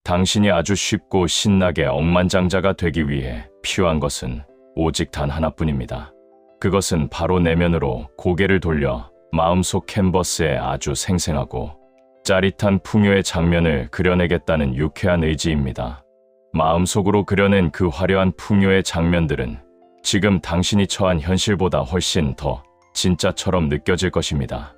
당신이 아주 쉽고 신나게 억만장자가 되기 위해 필요한 것은 오직 단 하나뿐입니다. 그것은 바로 내면으로 고개를 돌려 마음속 캔버스에 아주 생생하고 짜릿한 풍요의 장면을 그려내겠다는 유쾌한 의지입니다. 마음속으로 그려낸 그 화려한 풍요의 장면들은 지금 당신이 처한 현실보다 훨씬 더 진짜처럼 느껴질 것입니다.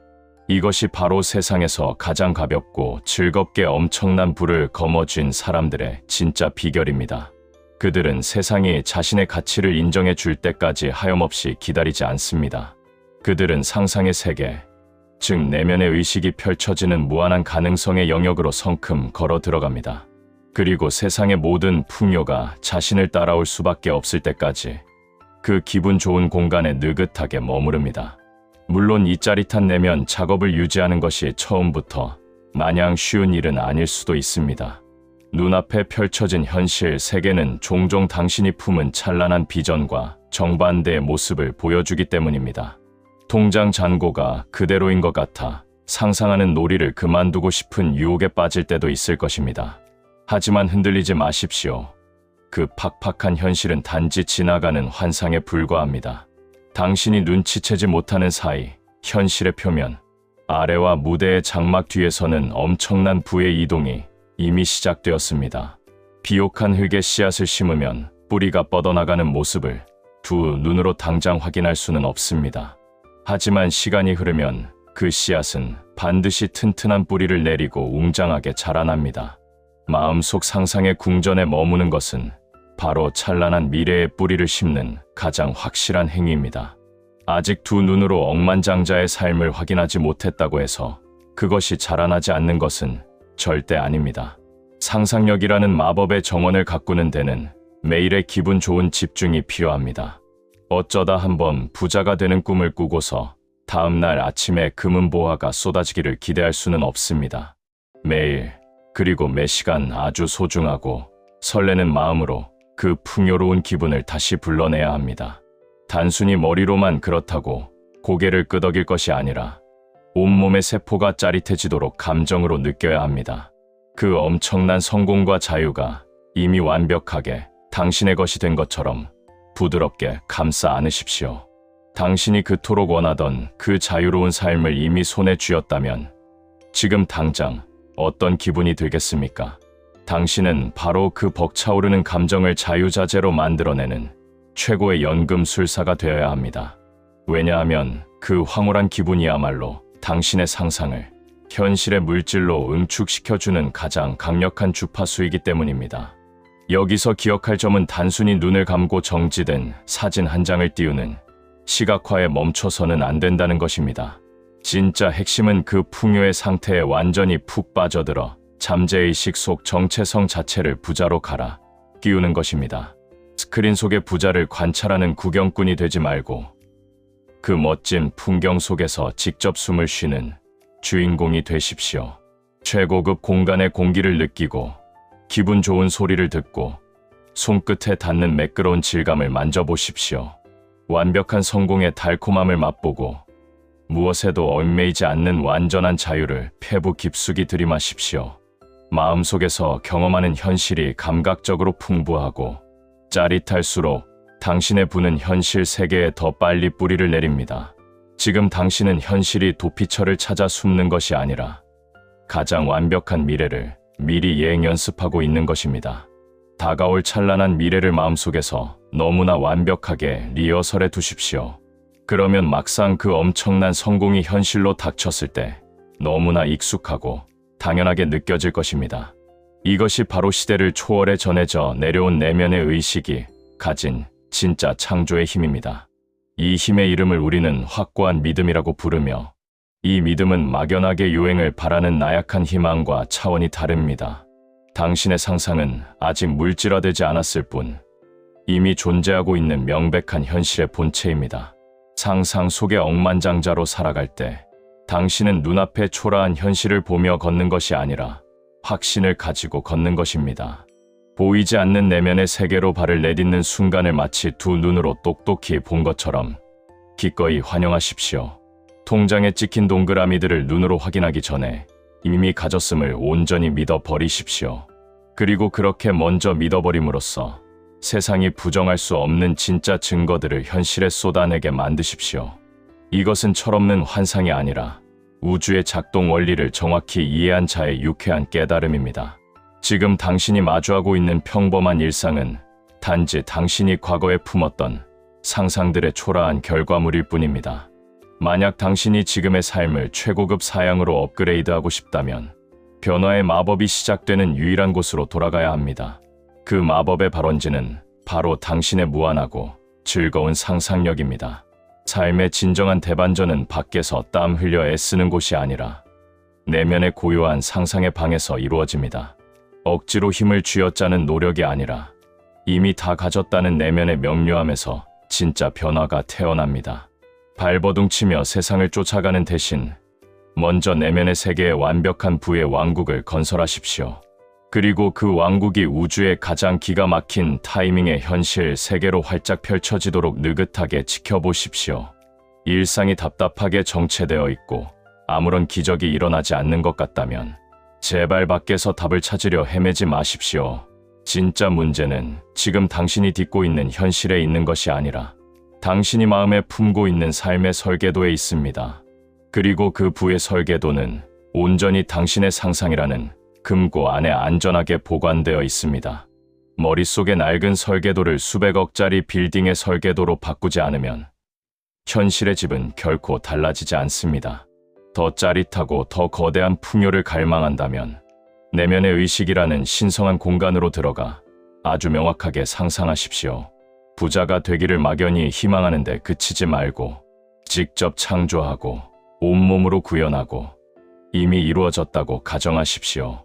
이것이 바로 세상에서 가장 가볍고 즐겁게 엄청난 부를 거머쥔 사람들의 진짜 비결입니다. 그들은 세상이 자신의 가치를 인정해 줄 때까지 하염없이 기다리지 않습니다. 그들은 상상의 세계, 즉 내면의 의식이 펼쳐지는 무한한 가능성의 영역으로 성큼 걸어 들어갑니다. 그리고 세상의 모든 풍요가 자신을 따라올 수밖에 없을 때까지 그 기분 좋은 공간에 느긋하게 머무릅니다. 물론 이 짜릿한 내면 작업을 유지하는 것이 처음부터 마냥 쉬운 일은 아닐 수도 있습니다. 눈앞에 펼쳐진 현실 세계는 종종 당신이 품은 찬란한 비전과 정반대의 모습을 보여주기 때문입니다. 통장 잔고가 그대로인 것 같아 상상하는 놀이를 그만두고 싶은 유혹에 빠질 때도 있을 것입니다. 하지만 흔들리지 마십시오. 그 팍팍한 현실은 단지 지나가는 환상에 불과합니다. 당신이 눈치채지 못하는 사이 현실의 표면, 아래와 무대의 장막 뒤에서는 엄청난 부의 이동이 이미 시작되었습니다. 비옥한 흙에 씨앗을 심으면 뿌리가 뻗어나가는 모습을 두 눈으로 당장 확인할 수는 없습니다. 하지만 시간이 흐르면 그 씨앗은 반드시 튼튼한 뿌리를 내리고 웅장하게 자라납니다. 마음속 상상의 궁전에 머무는 것은 바로 찬란한 미래의 뿌리를 심는 가장 확실한 행위입니다. 아직 두 눈으로 억만장자의 삶을 확인하지 못했다고 해서 그것이 자라나지 않는 것은 절대 아닙니다. 상상력이라는 마법의 정원을 가꾸는 데는 매일의 기분 좋은 집중이 필요합니다. 어쩌다 한번 부자가 되는 꿈을 꾸고서 다음날 아침에 금은보화가 쏟아지기를 기대할 수는 없습니다. 매일 그리고 매 시간 아주 소중하고 설레는 마음으로 그 풍요로운 기분을 다시 불러내야 합니다. 단순히 머리로만 그렇다고 고개를 끄덕일 것이 아니라 온몸의 세포가 짜릿해지도록 감정으로 느껴야 합니다. 그 엄청난 성공과 자유가 이미 완벽하게 당신의 것이 된 것처럼 부드럽게 감싸 안으십시오. 당신이 그토록 원하던 그 자유로운 삶을 이미 손에 쥐었다면 지금 당장 어떤 기분이 들겠습니까? 당신은 바로 그 벅차오르는 감정을 자유자재로 만들어내는 최고의 연금술사가 되어야 합니다. 왜냐하면 그 황홀한 기분이야말로 당신의 상상을 현실의 물질로 응축시켜주는 가장 강력한 주파수이기 때문입니다. 여기서 기억할 점은 단순히 눈을 감고 정지된 사진 한 장을 띄우는 시각화에 멈춰서는 안 된다는 것입니다. 진짜 핵심은 그 풍요의 상태에 완전히 푹 빠져들어 잠재의식 속 정체성 자체를 부자로 갈아 끼우는 것입니다. 스크린 속의 부자를 관찰하는 구경꾼이 되지 말고 그 멋진 풍경 속에서 직접 숨을 쉬는 주인공이 되십시오. 최고급 공간의 공기를 느끼고 기분 좋은 소리를 듣고 손끝에 닿는 매끄러운 질감을 만져보십시오. 완벽한 성공의 달콤함을 맛보고 무엇에도 얽매이지 않는 완전한 자유를 폐부 깊숙이 들이마십시오. 마음속에서 경험하는 현실이 감각적으로 풍부하고 짜릿할수록 당신의 부는 현실 세계에 더 빨리 뿌리를 내립니다. 지금 당신은 현실이 도피처를 찾아 숨는 것이 아니라 가장 완벽한 미래를 미리 예행 연습하고 있는 것입니다. 다가올 찬란한 미래를 마음속에서 너무나 완벽하게 리허설해 두십시오. 그러면 막상 그 엄청난 성공이 현실로 닥쳤을 때 너무나 익숙하고 당연하게 느껴질 것입니다. 이것이 바로 시대를 초월해 전해져 내려온 내면의 의식이 가진 진짜 창조의 힘입니다. 이 힘의 이름을 우리는 확고한 믿음이라고 부르며 이 믿음은 막연하게 유행을 바라는 나약한 희망과 차원이 다릅니다. 당신의 상상은 아직 물질화되지 않았을 뿐 이미 존재하고 있는 명백한 현실의 본체입니다. 상상 속의 억만장자로 살아갈 때 당신은 눈앞에 초라한 현실을 보며 걷는 것이 아니라 확신을 가지고 걷는 것입니다. 보이지 않는 내면의 세계로 발을 내딛는 순간을 마치 두 눈으로 똑똑히 본 것처럼 기꺼이 환영하십시오. 통장에 찍힌 동그라미들을 눈으로 확인하기 전에 이미 가졌음을 온전히 믿어 버리십시오. 그리고 그렇게 먼저 믿어버림으로써 세상이 부정할 수 없는 진짜 증거들을 현실에 쏟아내게 만드십시오. 이것은 철없는 환상이 아니라 우주의 작동 원리를 정확히 이해한 자의 유쾌한 깨달음입니다. 지금 당신이 마주하고 있는 평범한 일상은 단지 당신이 과거에 품었던 상상들의 초라한 결과물일 뿐입니다. 만약 당신이 지금의 삶을 최고급 사양으로 업그레이드하고 싶다면 변화의 마법이 시작되는 유일한 곳으로 돌아가야 합니다. 그 마법의 발원지는 바로 당신의 무한하고 즐거운 상상력입니다. 삶의 진정한 대반전은 밖에서 땀 흘려 애쓰는 곳이 아니라 내면의 고요한 상상의 방에서 이루어집니다. 억지로 힘을 쥐어짜는 노력이 아니라 이미 다 가졌다는 내면의 명료함에서 진짜 변화가 태어납니다. 발버둥치며 세상을 쫓아가는 대신 먼저 내면의 세계에 완벽한 부의 왕국을 건설하십시오. 그리고 그 왕국이 우주의 가장 기가 막힌 타이밍의 현실 세계로 활짝 펼쳐지도록 느긋하게 지켜보십시오. 일상이 답답하게 정체되어 있고 아무런 기적이 일어나지 않는 것 같다면 제발 밖에서 답을 찾으려 헤매지 마십시오. 진짜 문제는 지금 당신이 딛고 있는 현실에 있는 것이 아니라 당신이 마음에 품고 있는 삶의 설계도에 있습니다. 그리고 그 부의 설계도는 온전히 당신의 상상이라는 금고 안에 안전하게 보관되어 있습니다. 머릿속의 낡은 설계도를 수백억짜리 빌딩의 설계도로 바꾸지 않으면 현실의 집은 결코 달라지지 않습니다. 더 짜릿하고 더 거대한 풍요를 갈망한다면 내면의 의식이라는 신성한 공간으로 들어가 아주 명확하게 상상하십시오. 부자가 되기를 막연히 희망하는데 그치지 말고 직접 창조하고 온몸으로 구현하고 이미 이루어졌다고 가정하십시오.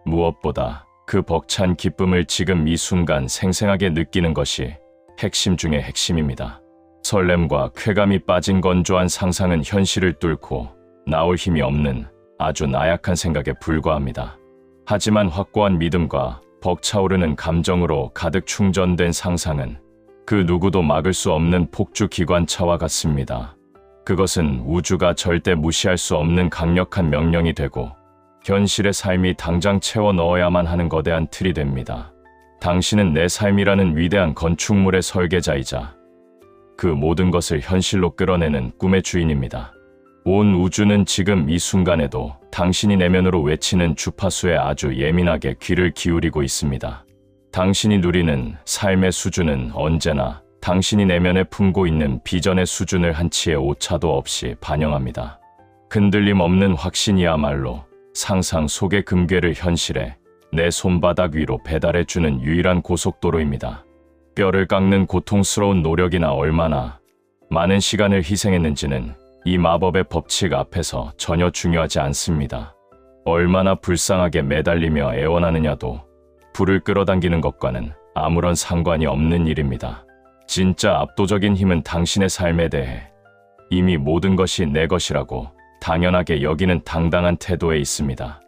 무엇보다 그 벅찬 기쁨을 지금 이 순간 생생하게 느끼는 것이 핵심 중의 핵심입니다. 설렘과 쾌감이 빠진 건조한 상상은 현실을 뚫고 나올 힘이 없는 아주 나약한 생각에 불과합니다. 하지만 확고한 믿음과 벅차오르는 감정으로 가득 충전된 상상은 그 누구도 막을 수 없는 폭주 기관차와 같습니다. 그것은 우주가 절대 무시할 수 없는 강력한 명령이 되고 현실의 삶이 당장 채워 넣어야만 하는 거대한 틀이 됩니다. 당신은 내 삶이라는 위대한 건축물의 설계자이자 그 모든 것을 현실로 끌어내는 꿈의 주인입니다. 온 우주는 지금 이 순간에도 당신이 내면으로 외치는 주파수에 아주 예민하게 귀를 기울이고 있습니다. 당신이 누리는 삶의 수준은 언제나 당신이 내면에 품고 있는 비전의 수준을 한치의 오차도 없이 반영합니다. 흔들림 없는 확신이야말로 상상 속의 금괴를 현실에 내 손바닥 위로 배달해주는 유일한 고속도로입니다. 뼈를 깎는 고통스러운 노력이나 얼마나 많은 시간을 희생했는지는 이 마법의 법칙 앞에서 전혀 중요하지 않습니다. 얼마나 불쌍하게 매달리며 애원하느냐도 불을 끌어당기는 것과는 아무런 상관이 없는 일입니다. 진짜 압도적인 힘은 당신의 삶에 대해 이미 모든 것이 내 것이라고 당연하게 여기는 당당한 태도에 있습니다.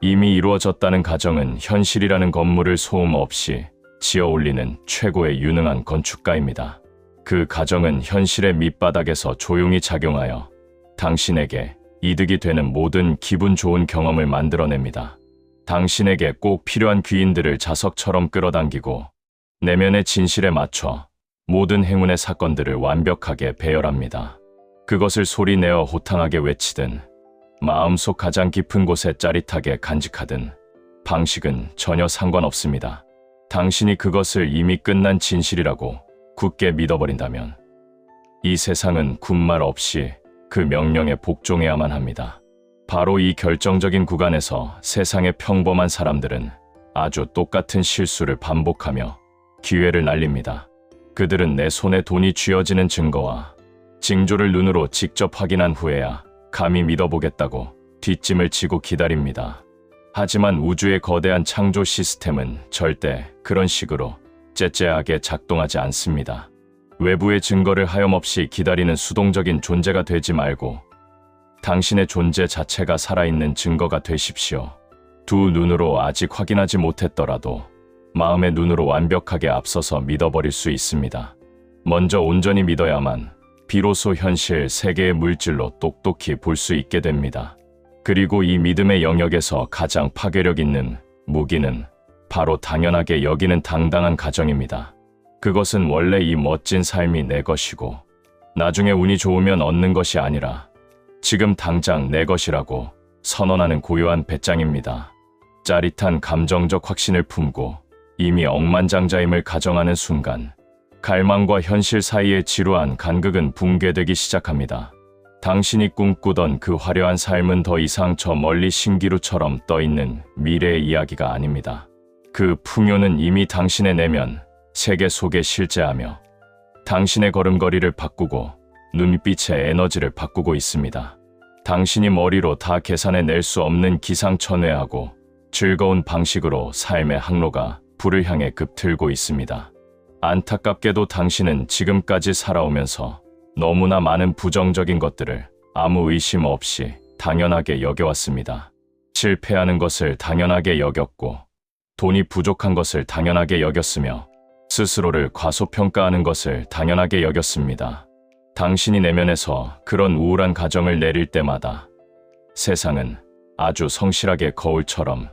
이미 이루어졌다는 가정은 현실이라는 건물을 소음 없이 지어 올리는 최고의 유능한 건축가입니다. 그 가정은 현실의 밑바닥에서 조용히 작용하여 당신에게 이득이 되는 모든 기분 좋은 경험을 만들어냅니다. 당신에게 꼭 필요한 귀인들을 자석처럼 끌어당기고 내면의 진실에 맞춰 모든 행운의 사건들을 완벽하게 배열합니다. 그것을 소리내어 호탕하게 외치든 마음속 가장 깊은 곳에 짜릿하게 간직하든 방식은 전혀 상관없습니다. 당신이 그것을 이미 끝난 진실이라고 굳게 믿어버린다면 이 세상은 군말 없이 그 명령에 복종해야만 합니다. 바로 이 결정적인 구간에서 세상의 평범한 사람들은 아주 똑같은 실수를 반복하며 기회를 날립니다. 그들은 내 손에 돈이 쥐어지는 증거와 징조를 눈으로 직접 확인한 후에야 감히 믿어보겠다고 뒷짐을 지고 기다립니다. 하지만 우주의 거대한 창조 시스템은 절대 그런 식으로 째째하게 작동하지 않습니다. 외부의 증거를 하염없이 기다리는 수동적인 존재가 되지 말고 당신의 존재 자체가 살아있는 증거가 되십시오. 두 눈으로 아직 확인하지 못했더라도 마음의 눈으로 완벽하게 앞서서 믿어버릴 수 있습니다. 먼저 온전히 믿어야만 비로소 현실 세계의 물질로 똑똑히 볼 수 있게 됩니다. 그리고 이 믿음의 영역에서 가장 파괴력 있는 무기는 바로 당연하게 여기는 당당한 가정입니다. 그것은 원래 이 멋진 삶이 내 것이고 나중에 운이 좋으면 얻는 것이 아니라 지금 당장 내 것이라고 선언하는 고요한 배짱입니다. 짜릿한 감정적 확신을 품고 이미 억만장자임을 가정하는 순간 갈망과 현실 사이의 지루한 간극은 붕괴되기 시작합니다. 당신이 꿈꾸던 그 화려한 삶은 더 이상 저 멀리 신기루처럼 떠있는 미래의 이야기가 아닙니다. 그 풍요는 이미 당신의 내면, 세계 속에 실제하며 당신의 걸음걸이를 바꾸고 눈빛의 에너지를 바꾸고 있습니다. 당신이 머리로 다 계산해 낼 수 없는 기상천외하고 즐거운 방식으로 삶의 항로가 불을 향해 급틀고 있습니다. 안타깝게도 당신은 지금까지 살아오면서 너무나 많은 부정적인 것들을 아무 의심 없이 당연하게 여겨왔습니다. 실패하는 것을 당연하게 여겼고 돈이 부족한 것을 당연하게 여겼으며 스스로를 과소평가하는 것을 당연하게 여겼습니다. 당신이 내면에서 그런 우울한 가정을 내릴 때마다 세상은 아주 성실하게 거울처럼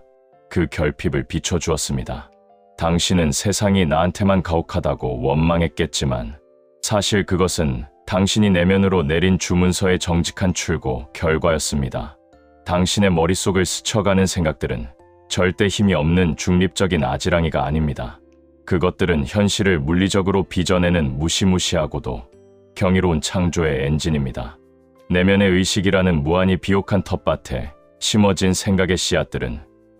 그 결핍을 비춰주었습니다. 당신은 세상이 나한테만 가혹하다고 원망했겠지만 사실 그것은 당신이 내면으로 내린 주문서의 정직한 출고 결과였습니다. 당신의 머릿속을 스쳐가는 생각들은 절대 힘이 없는 중립적인 아지랑이가 아닙니다. 그것들은 현실을 물리적으로 빚어내는 무시무시하고도 경이로운 창조의 엔진입니다. 내면의 의식이라는 무한히 비옥한 텃밭에 심어진 생각의 씨앗들은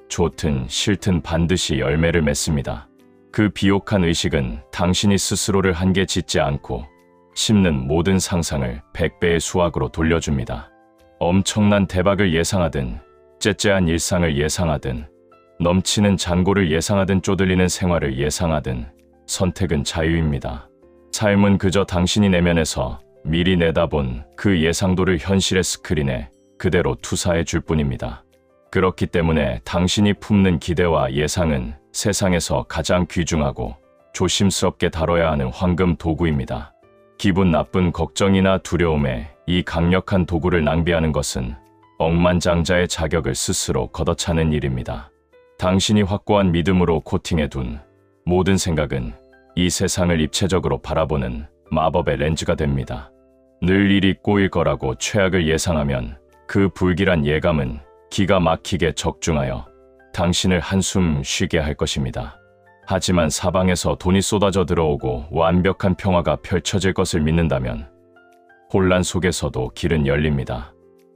좋든 싫든 반드시 열매를 맺습니다. 그 비옥한 의식은 당신이 스스로를 한계 짓지 않고 심는 모든 상상을 100배의 수확으로 돌려줍니다. 엄청난 대박을 예상하든 째째한 일상을 예상하든 넘치는 잔고를 예상하든 쪼들리는 생활을 예상하든 선택은 자유입니다. 삶은 그저 당신이 내면에서 미리 내다본 그 예상도를 현실의 스크린에 그대로 투사해 줄 뿐입니다. 그렇기 때문에 당신이 품는 기대와 예상은 세상에서 가장 귀중하고 조심스럽게 다뤄야 하는 황금 도구입니다. 기분 나쁜 걱정이나 두려움에 이 강력한 도구를 낭비하는 것은 억만장자의 자격을 스스로 걷어차는 일입니다. 당신이 확고한 믿음으로 코팅해둔 모든 생각은 이 세상을 입체적으로 바라보는 마법의 렌즈가 됩니다. 늘 일이 꼬일 거라고 최악을 예상하면 그 불길한 예감은 기가 막히게 적중하여 당신을 한숨 쉬게 할 것입니다. 하지만 사방에서 돈이 쏟아져 들어오고 완벽한 평화가 펼쳐질 것을 믿는다면 혼란 속에서도 길은 열립니다.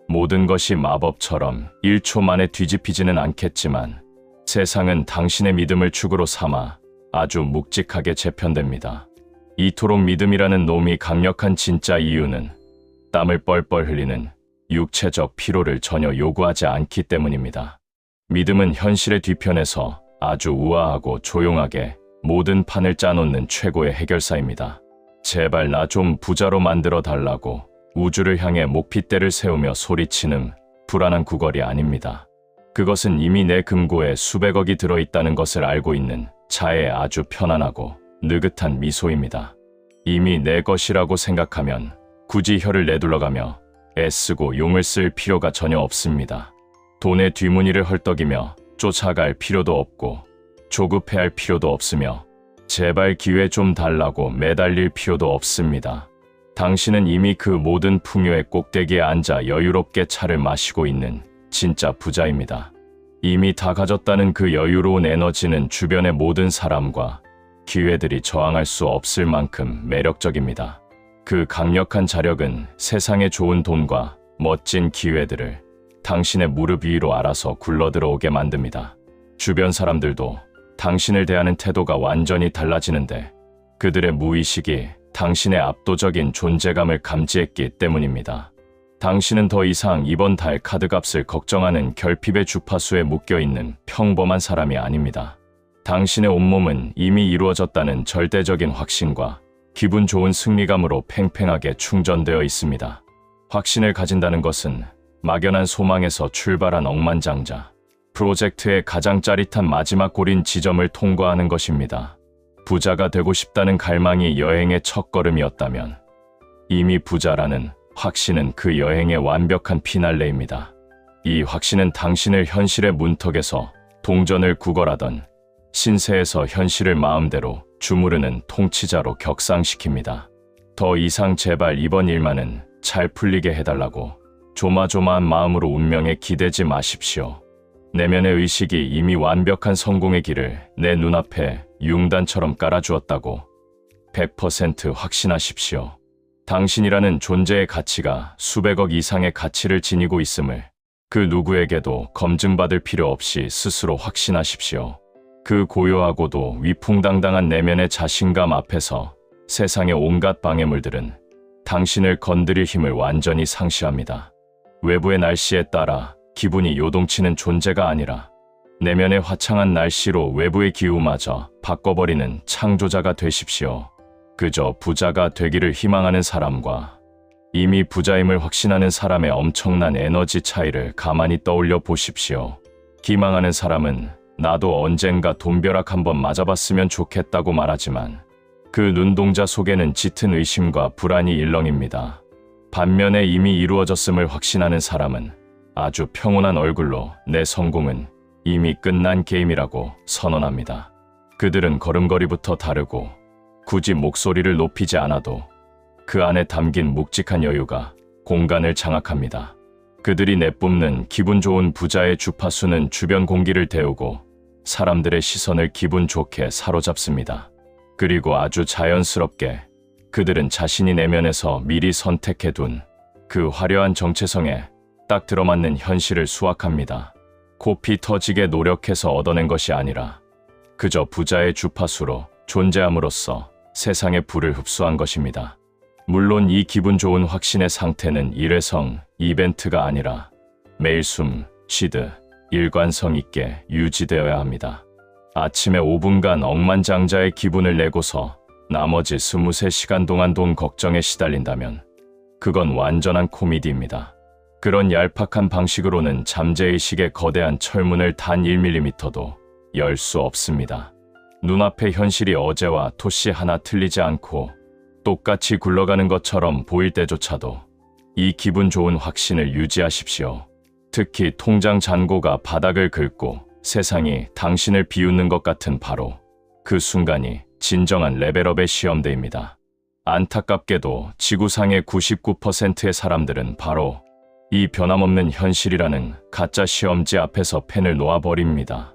모든 것이 마법처럼 1초 만에 뒤집히지는 않겠지만 세상은 당신의 믿음을 축으로 삼아 아주 묵직하게 재편됩니다. 이토록 믿음이라는 놈이 강력한 진짜 이유는 땀을 뻘뻘 흘리는 육체적 피로를 전혀 요구하지 않기 때문입니다. 믿음은 현실의 뒤편에서 아주 우아하고 조용하게 모든 판을 짜놓는 최고의 해결사입니다. 제발 나 좀 부자로 만들어 달라고 우주를 향해 목핏대를 세우며 소리치는 불안한 구걸이 아닙니다. 그것은 이미 내 금고에 수백억이 들어있다는 것을 알고 있는 자의 아주 편안하고 느긋한 미소입니다. 이미 내 것이라고 생각하면 굳이 혀를 내둘러가며 애쓰고 용을 쓸 필요가 전혀 없습니다. 돈의 뒷무늬를 헐떡이며 쫓아갈 필요도 없고 조급해할 필요도 없으며 제발 기회 좀 달라고 매달릴 필요도 없습니다. 당신은 이미 그 모든 풍요의 꼭대기에 앉아 여유롭게 차를 마시고 있는 진짜 부자입니다. 이미 다 가졌다는 그 여유로운 에너지는 주변의 모든 사람과 기회들이 저항할 수 없을 만큼 매력적입니다. 그 강력한 자력은 세상에 좋은 돈과 멋진 기회들을 당신의 무릎 위로 알아서 굴러들어오게 만듭니다. 주변 사람들도 당신을 대하는 태도가 완전히 달라지는데 그들의 무의식이 당신의 압도적인 존재감을 감지했기 때문입니다. 당신은 더 이상 이번 달 카드값을 걱정하는 결핍의 주파수에 묶여있는 평범한 사람이 아닙니다. 당신의 온몸은 이미 이루어졌다는 절대적인 확신과 기분 좋은 승리감으로 팽팽하게 충전되어 있습니다. 확신을 가진다는 것은 막연한 소망에서 출발한 억만장자, 프로젝트의 가장 짜릿한 마지막 골인 지점을 통과하는 것입니다. 부자가 되고 싶다는 갈망이 여행의 첫걸음이었다면 이미 부자라는 확신은 그 여행의 완벽한 피날레입니다. 이 확신은 당신을 현실의 문턱에서 동전을 구걸하던 신세에서 현실을 마음대로 주무르는 통치자로 격상시킵니다. 더 이상 제발 이번 일만은 잘 풀리게 해달라고 조마조마한 마음으로 운명에 기대지 마십시오. 내면의 의식이 이미 완벽한 성공의 길을 내 눈앞에 융단처럼 깔아주었다고 100% 확신하십시오. 당신이라는 존재의 가치가 수백억 이상의 가치를 지니고 있음을 그 누구에게도 검증받을 필요 없이 스스로 확신하십시오. 그 고요하고도 위풍당당한 내면의 자신감 앞에서 세상의 온갖 방해물들은 당신을 건드릴 힘을 완전히 상실합니다. 외부의 날씨에 따라 기분이 요동치는 존재가 아니라 내면의 화창한 날씨로 외부의 기후마저 바꿔버리는 창조자가 되십시오. 그저 부자가 되기를 희망하는 사람과 이미 부자임을 확신하는 사람의 엄청난 에너지 차이를 가만히 떠올려 보십시오. 기망하는 사람은 나도 언젠가 돈벼락 한번 맞아봤으면 좋겠다고 말하지만 그 눈동자 속에는 짙은 의심과 불안이 일렁입니다. 반면에 이미 이루어졌음을 확신하는 사람은 아주 평온한 얼굴로 내 성공은 이미 끝난 게임이라고 선언합니다. 그들은 걸음걸이부터 다르고 굳이 목소리를 높이지 않아도 그 안에 담긴 묵직한 여유가 공간을 장악합니다. 그들이 내뿜는 기분 좋은 부자의 주파수는 주변 공기를 데우고 사람들의 시선을 기분 좋게 사로잡습니다. 그리고 아주 자연스럽게 그들은 자신이 내면에서 미리 선택해둔 그 화려한 정체성에 딱 들어맞는 현실을 수확합니다. 코피 터지게 노력해서 얻어낸 것이 아니라 그저 부자의 주파수로 존재함으로써 세상의 불을 흡수한 것입니다. 물론 이 기분 좋은 확신의 상태는 일회성 이벤트가 아니라 매일 숨 쉬듯 일관성 있게 유지되어야 합니다. 아침에 5분간 억만장자의 기분을 내고서 나머지 23시간 동안 돈 걱정에 시달린다면 그건 완전한 코미디입니다. 그런 얄팍한 방식으로는 잠재의식의 거대한 철문을 단 1mm도 열 수 없습니다. 눈앞의 현실이 어제와 토씨 하나 틀리지 않고 똑같이 굴러가는 것처럼 보일 때조차도 이 기분 좋은 확신을 유지하십시오. 특히 통장 잔고가 바닥을 긁고 세상이 당신을 비웃는 것 같은 바로 그 순간이 진정한 레벨업의 시험대입니다. 안타깝게도 지구상의 99%의 사람들은 바로 이 변함없는 현실이라는 가짜 시험지 앞에서 펜을 놓아버립니다.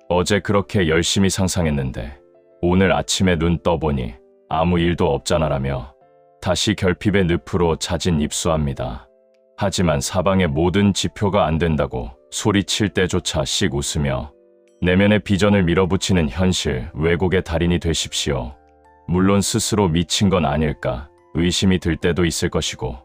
어제 그렇게 열심히 상상했는데 오늘 아침에 눈 떠보니 아무 일도 없잖아라며 다시 결핍의 늪으로 자진 입수합니다. 하지만 사방의 모든 지표가 안 된다고 소리칠 때조차 씩 웃으며 내면의 비전을 밀어붙이는 현실 왜곡의 달인이 되십시오. 물론 스스로 미친 건 아닐까 의심이 들 때도 있을 것이고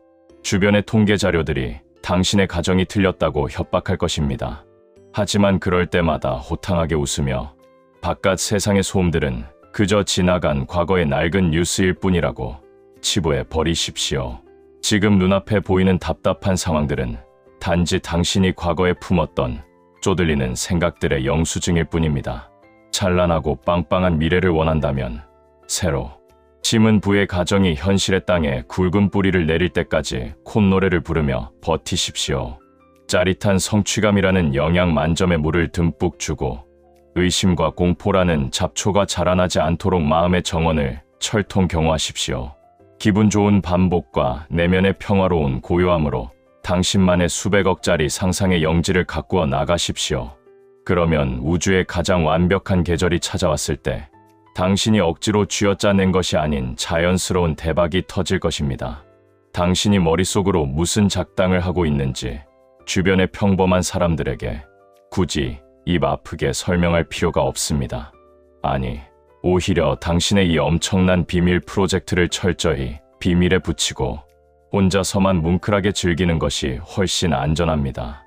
주변의 통계 자료들이 당신의 가정이 틀렸다고 협박할 것입니다. 하지만 그럴 때마다 호탕하게 웃으며 바깥 세상의 소음들은 그저 지나간 과거의 낡은 뉴스일 뿐이라고 치부해 버리십시오. 지금 눈앞에 보이는 답답한 상황들은 단지 당신이 과거에 품었던 쪼들리는 생각들의 영수증일 뿐입니다. 찬란하고 빵빵한 미래를 원한다면 새로 심은 부의 가정이 현실의 땅에 굵은 뿌리를 내릴 때까지 콧노래를 부르며 버티십시오. 짜릿한 성취감이라는 영양 만점의 물을 듬뿍 주고 의심과 공포라는 잡초가 자라나지 않도록 마음의 정원을 철통 경호하십시오. 기분 좋은 반복과 내면의 평화로운 고요함으로 당신만의 수백억짜리 상상의 영지를 가꾸어 나가십시오. 그러면 우주의 가장 완벽한 계절이 찾아왔을 때 당신이 억지로 쥐어짜낸 것이 아닌 자연스러운 대박이 터질 것입니다. 당신이 머릿속으로 무슨 작당을 하고 있는지 주변의 평범한 사람들에게 굳이 입 아프게 설명할 필요가 없습니다. 아니, 오히려 당신의 이 엄청난 비밀 프로젝트를 철저히 비밀에 붙이고 혼자서만 뭉클하게 즐기는 것이 훨씬 안전합니다.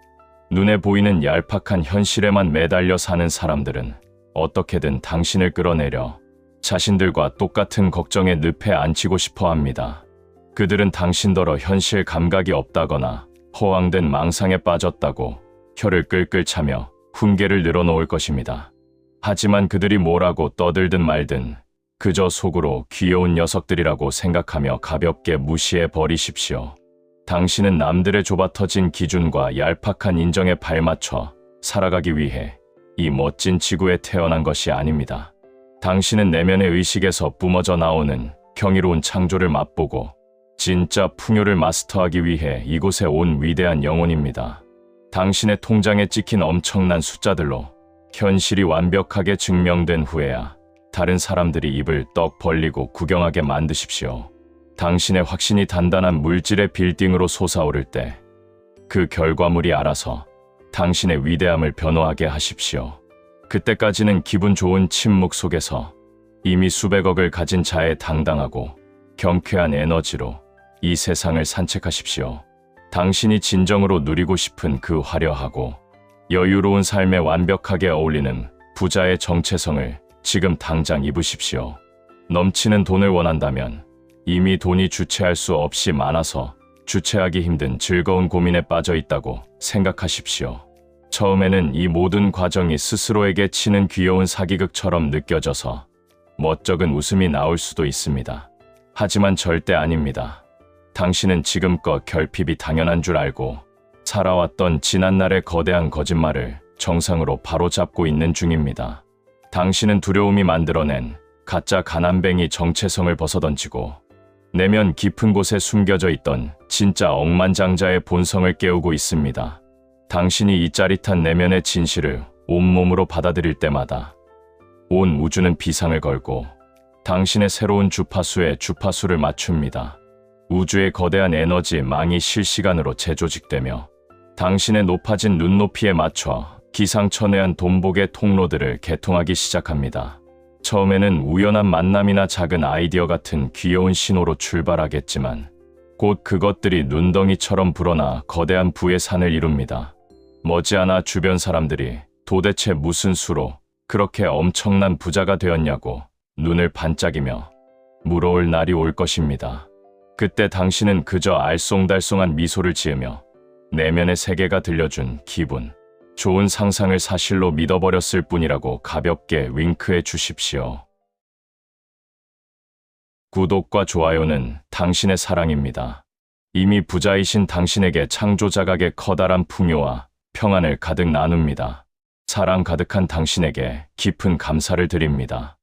눈에 보이는 얄팍한 현실에만 매달려 사는 사람들은 어떻게든 당신을 끌어내려 자신들과 똑같은 걱정의 늪에 앉히고 싶어 합니다. 그들은 당신더러 현실 감각이 없다거나 허황된 망상에 빠졌다고 혀를 끌끌 차며 훈계를 늘어놓을 것입니다. 하지만 그들이 뭐라고 떠들든 말든 그저 속으로 귀여운 녀석들이라고 생각하며 가볍게 무시해 버리십시오. 당신은 남들의 좁아터진 기준과 얄팍한 인정에 발맞춰 살아가기 위해 이 멋진 지구에 태어난 것이 아닙니다. 당신은 내면의 의식에서 뿜어져 나오는 경이로운 창조를 맛보고 진짜 풍요를 마스터하기 위해 이곳에 온 위대한 영혼입니다. 당신의 통장에 찍힌 엄청난 숫자들로 현실이 완벽하게 증명된 후에야 다른 사람들이 입을 떡 벌리고 구경하게 만드십시오. 당신의 확신이 단단한 물질의 빌딩으로 솟아오를 때 그 결과물이 알아서 당신의 위대함을 변호하게 하십시오. 그때까지는 기분 좋은 침묵 속에서 이미 수백억을 가진 자의 당당하고 경쾌한 에너지로 이 세상을 산책하십시오. 당신이 진정으로 누리고 싶은 그 화려하고 여유로운 삶에 완벽하게 어울리는 부자의 정체성을 지금 당장 입으십시오. 넘치는 돈을 원한다면 이미 돈이 주체할 수 없이 많아서 주체하기 힘든 즐거운 고민에 빠져 있다고 생각하십시오. 처음에는 이 모든 과정이 스스로에게 치는 귀여운 사기극처럼 느껴져서 멋쩍은 웃음이 나올 수도 있습니다. 하지만 절대 아닙니다. 당신은 지금껏 결핍이 당연한 줄 알고 살아왔던 지난날의 거대한 거짓말을 정상으로 바로잡고 있는 중입니다. 당신은 두려움이 만들어낸 가짜 가난뱅이 정체성을 벗어던지고 내면 깊은 곳에 숨겨져 있던 진짜 억만장자의 본성을 깨우고 있습니다. 당신이 이 짜릿한 내면의 진실을 온몸으로 받아들일 때마다 온 우주는 비상을 걸고 당신의 새로운 주파수에 주파수를 맞춥니다. 우주의 거대한 에너지 망이 실시간으로 재조직되며 당신의 높아진 눈높이에 맞춰 기상천외한 돈복의 통로들을 개통하기 시작합니다. 처음에는 우연한 만남이나 작은 아이디어 같은 귀여운 신호로 출발하겠지만 곧 그것들이 눈덩이처럼 불어나 거대한 부의 산을 이룹니다. 머지않아 주변 사람들이 도대체 무슨 수로 그렇게 엄청난 부자가 되었냐고 눈을 반짝이며 물어올 날이 올 것입니다. 그때 당신은 그저 알쏭달쏭한 미소를 지으며 내면의 세계가 들려준 기분 좋은 상상을 사실로 믿어버렸을 뿐이라고 가볍게 윙크해 주십시오. 구독과 좋아요는 당신의 사랑입니다. 이미 부자이신 당신에게 창조자각의 커다란 풍요와 평안을 가득 나눕니다. 사랑 가득한 당신에게 깊은 감사를 드립니다.